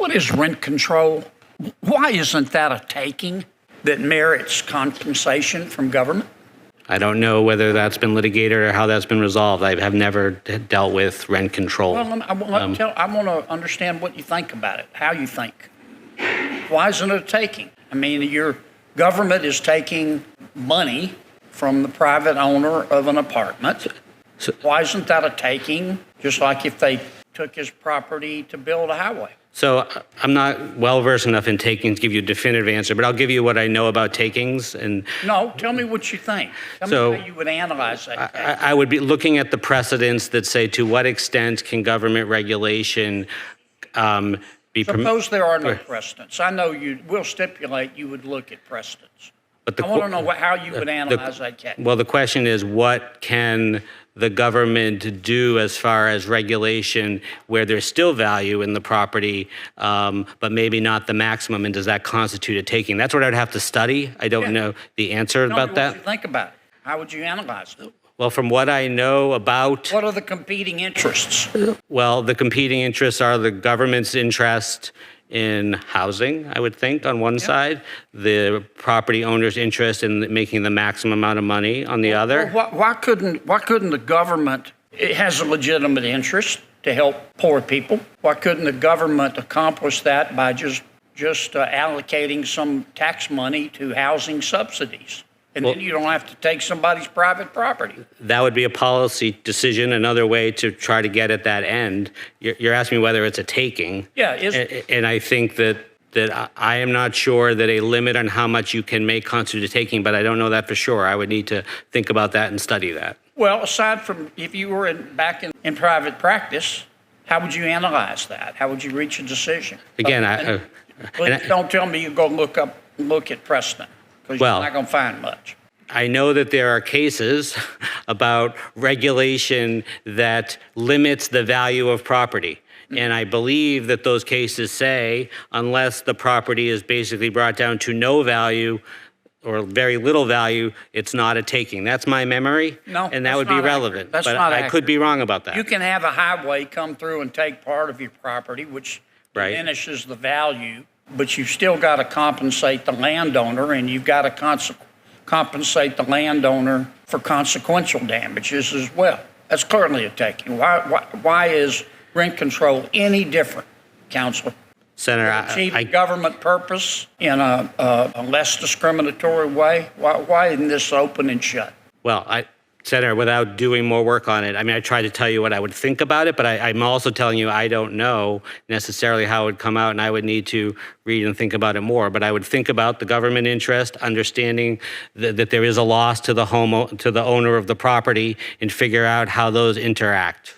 What is rent control? Why isn't that a taking that merits compensation from government? I don't know whether that's been litigated or how that's been resolved. I have never dealt with rent control. Well, I want to understand what you think about it, how you think. Why isn't it a taking? I mean, your government is taking money from the private owner of an apartment. Why isn't that a taking, just like if they took his property to build a highway? So I'm not well-versed enough in takings to give you a definitive answer, but I'll give you what I know about takings. No, tell me what you think. Tell me how you would analyze that. I would be looking at the precedents that say to what extent can government regulation be Suppose there are no precedents. I know you will stipulate you would look at precedents. But I want to know how you would analyze that case. Well, the question is, what can the government do as far as regulation where there's still value in the property, but maybe not the maximum, and does that constitute a taking? That's what I'd have to study. I don't know the answer about that. What you think about it? How would you analyze it? Well, from what I know about... What are the competing interests? Well, the competing interests are the government's interest in housing, I would think, on one side, the property owner's interest in making the maximum amount of money on the other. Well, why couldn't the government, it has a legitimate interest to help poor people. Why couldn't the government accomplish that by just allocating some tax money to housing subsidies? And then you don't have to take somebody's private property. That would be a policy decision, another way to try to get at that end. You're asking me whether it's a taking. Yeah, and I think that I am not sure that a limit on how much you can make constitute a taking, but I don't know that for sure. I would need to think about that and study that. Well, aside from if you were back in private practice, how would you analyze that? How would you reach a decision? Again, don't tell me you go look at precedent. Because you're not going to find much. I know that there are cases about regulation that limits the value of property. And I believe that those cases say, unless the property is basically brought down to no value or very little value, it's not a taking. That's my memory. No, and that would be relevant. That's but not I could be wrong about that. You can have a highway come through and take part of your property, which diminishes the value. But you've still got to compensate the landowner, and you've got to compensate the landowner for consequential damages as well. That's clearly a taking. Why is rent control any different, Counselor? Senator, achieve a government purpose in a less discriminatory way? Why isn't this open and shut? Well, Senator, without doing more work on it, I mean, I tried to tell you what I would think about it, but I'm also telling you I don't know necessarily how it would come out, and I would need to read and think about it more. But I would think about the government interest, understanding that there is a loss to the owner of the property, and figure out how those interact.